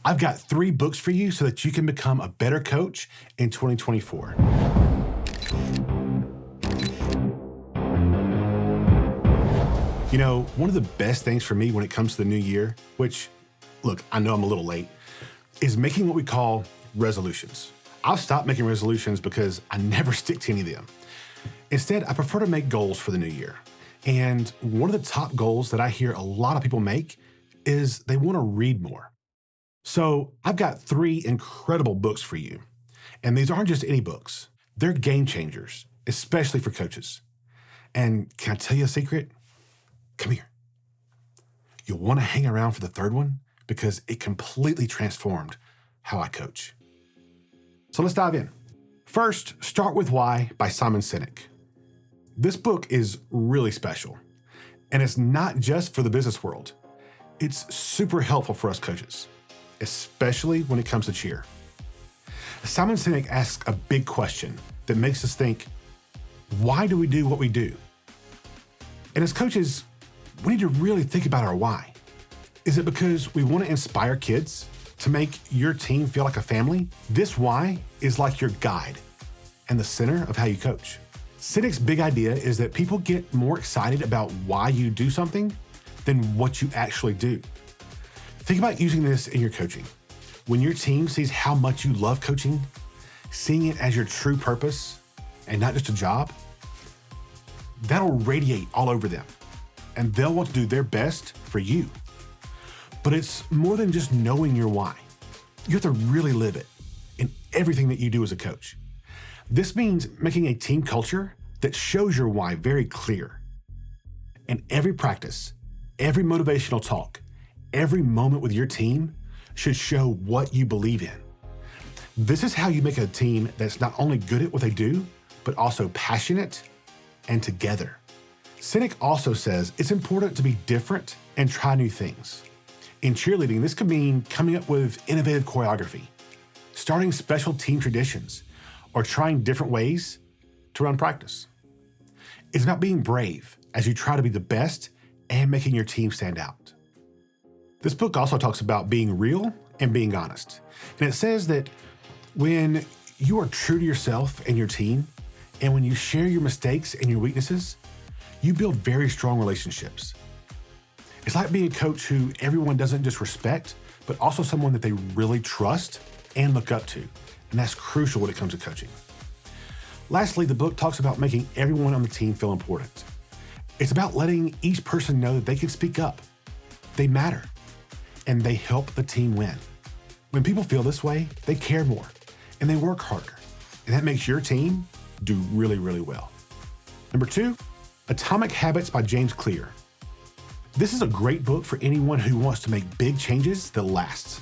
I've got 3 books for you so that you can become a better coach in 2024. You know, one of the best things for me when it comes to the new year, which, look, I know I'm a little late, is making what we call resolutions. I've stopped making resolutions because I never stick to any of them. Instead, I prefer to make goals for the new year. And one of the top goals that I hear a lot of people make is they want to read more. So I've got 3 incredible books for you. And these aren't just any books. They're game changers, especially for coaches. And can I tell you a secret? Come here. You'll want to hang around for the 3rd one because it completely transformed how I coach. So let's dive in. First, Start With Why by Simon Sinek. This book is really special, and it's not just for the business world. It's super helpful for us coaches, especially when it comes to cheer. Simon Sinek asks a big question that makes us think, why do we do what we do? And as coaches, we need to really think about our why. Is it because we want to inspire kids to make your team feel like a family? This why is like your guide and the center of how you coach. Sinek's big idea is that people get more excited about why you do something than what you actually do. Think about using this in your coaching. When your team sees how much you love coaching, seeing it as your true purpose and not just a job, that'll radiate all over them, and they'll want to do their best for you. But it's more than just knowing your why. You have to really live it in everything that you do as a coach. This means making a team culture that shows your why very clear. And every practice, every motivational talk, every moment with your team should show what you believe in. This is how you make a team that's not only good at what they do, but also passionate and together. Sinek also says it's important to be different and try new things. In cheerleading, this could mean coming up with innovative choreography, starting special team traditions, or trying different ways to run practice. It's about being brave as you try to be the best and making your team stand out. This book also talks about being real and being honest. And it says that when you are true to yourself and your team, and when you share your mistakes and your weaknesses, you build very strong relationships. It's like being a coach who everyone doesn't just respect, but also someone that they really trust and look up to. And that's crucial when it comes to coaching. Lastly, the book talks about making everyone on the team feel important. It's about letting each person know that they can speak up, they matter, and they help the team win. When people feel this way, they care more and they work harder. And that makes your team do really, really well. Number 2, Atomic Habits by James Clear. This is a great book for anyone who wants to make big changes that last.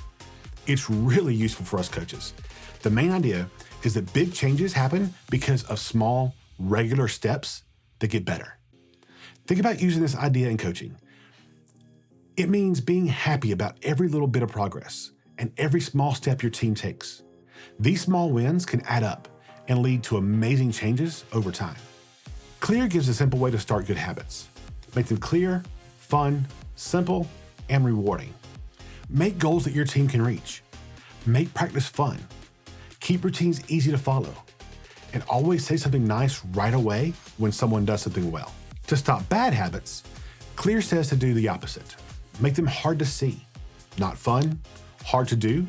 It's really useful for us coaches. The main idea is that big changes happen because of small, regular steps that get better. Think about using this idea in coaching. It means being happy about every little bit of progress and every small step your team takes. These small wins can add up and lead to amazing changes over time. Clear gives a simple way to start good habits. Make them clear, fun, simple, and rewarding. Make goals that your team can reach. Make practice fun. Keep routines easy to follow. And always say something nice right away when someone does something well. To stop bad habits, Clear says to do the opposite. Make them hard to see, not fun, hard to do,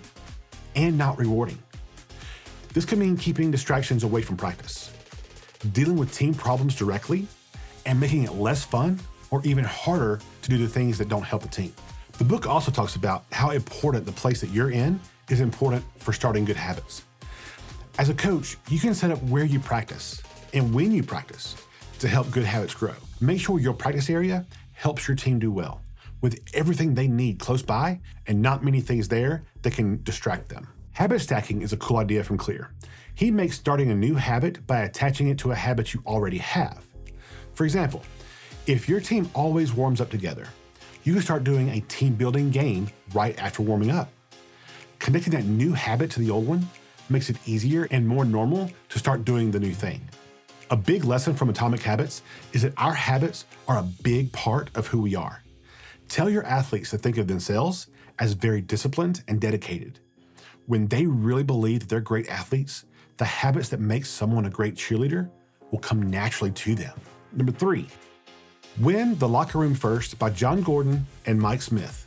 and not rewarding. This can mean keeping distractions away from practice, dealing with team problems directly, and making it less fun or even harder to do the things that don't help the team. The book also talks about how important the place that you're in is important for starting good habits. As a coach, you can set up where you practice and when you practice to help good habits grow. Make sure your practice area helps your team do well, with everything they need close by and not many things there that can distract them. Habit stacking is a cool idea from Clear. He makes starting a new habit by attaching it to a habit you already have. For example, if your team always warms up together, you can start doing a team building game right after warming up. Connecting that new habit to the old one makes it easier and more normal to start doing the new thing. A big lesson from Atomic Habits is that our habits are a big part of who we are. Tell your athletes to think of themselves as very disciplined and dedicated. When they really believe that they're great athletes, the habits that make someone a great cheerleader will come naturally to them. Number 3, Win the Locker Room First by John Gordon and Mike Smith.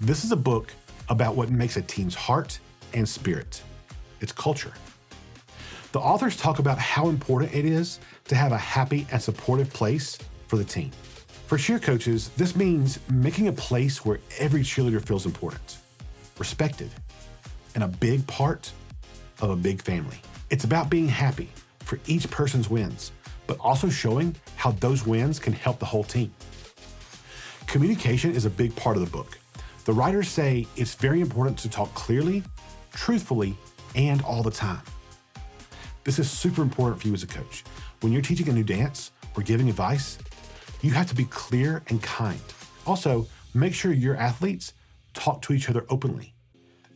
This is a book about what makes a team's heart and spirit. It's culture. The authors talk about how important it is to have a happy and supportive place for the team. For cheer coaches, this means making a place where every cheerleader feels important, respected, and a big part of a big family. It's about being happy for each person's wins, but also showing how those wins can help the whole team. Communication is a big part of the book. The writers say it's very important to talk clearly, truthfully, and all the time. This is super important for you as a coach. When you're teaching a new dance or giving advice, you have to be clear and kind. Also, make sure your athletes talk to each other openly.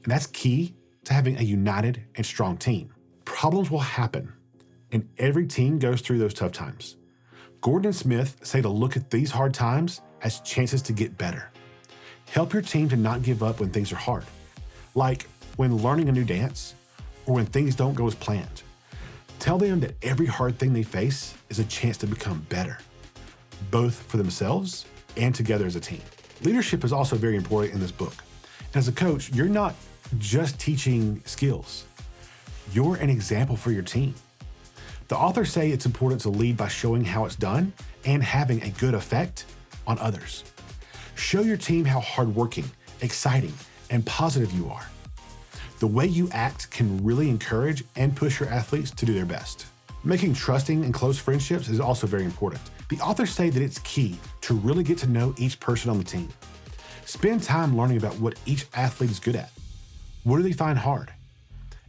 And that's key to having a united and strong team. Problems will happen, and every team goes through those tough times. Gordon and Smith say to look at these hard times as chances to get better. Help your team to not give up when things are hard, like when learning a new dance or when things don't go as planned. Tell them that every hard thing they face is a chance to become better, both for themselves and together as a team. Leadership is also very important in this book. And as a coach, you're not just teaching skills. You're an example for your team. The authors say it's important to lead by showing how it's done and having a good effect on others. Show your team how hardworking, exciting, and positive you are. The way you act can really encourage and push your athletes to do their best. Making trusting and close friendships is also very important. The authors say that it's key to really get to know each person on the team. Spend time learning about what each athlete is good at. What do they find hard?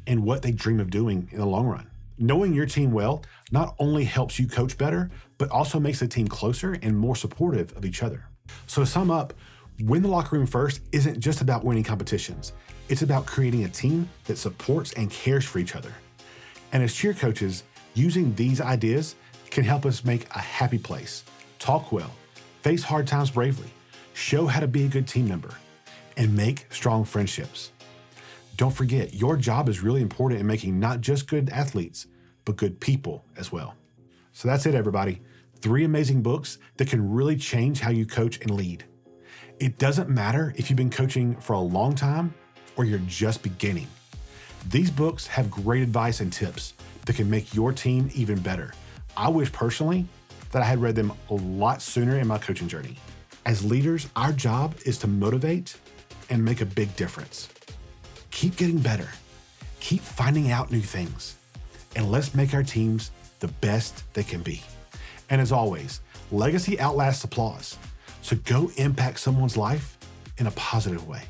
And what they dream of doing in the long run. Knowing your team well not only helps you coach better, but also makes the team closer and more supportive of each other. So to sum up, Win the Locker Room First isn't just about winning competitions. It's about creating a team that supports and cares for each other. And as cheer coaches, using these ideas can help us make a happy place, talk well, face hard times bravely, show how to be a good team member, and make strong friendships. Don't forget, your job is really important in making not just good athletes, but good people as well. So that's it, everybody. 3 amazing books that can really change how you coach and lead. It doesn't matter if you've been coaching for a long time or you're just beginning. These books have great advice and tips that can make your team even better. I wish personally that I had read them a lot sooner in my coaching journey. As leaders, our job is to motivate and make a big difference. Keep getting better. Keep finding out new things. And let's make our teams the best they can be. And as always, legacy outlasts applause. So go impact someone's life in a positive way.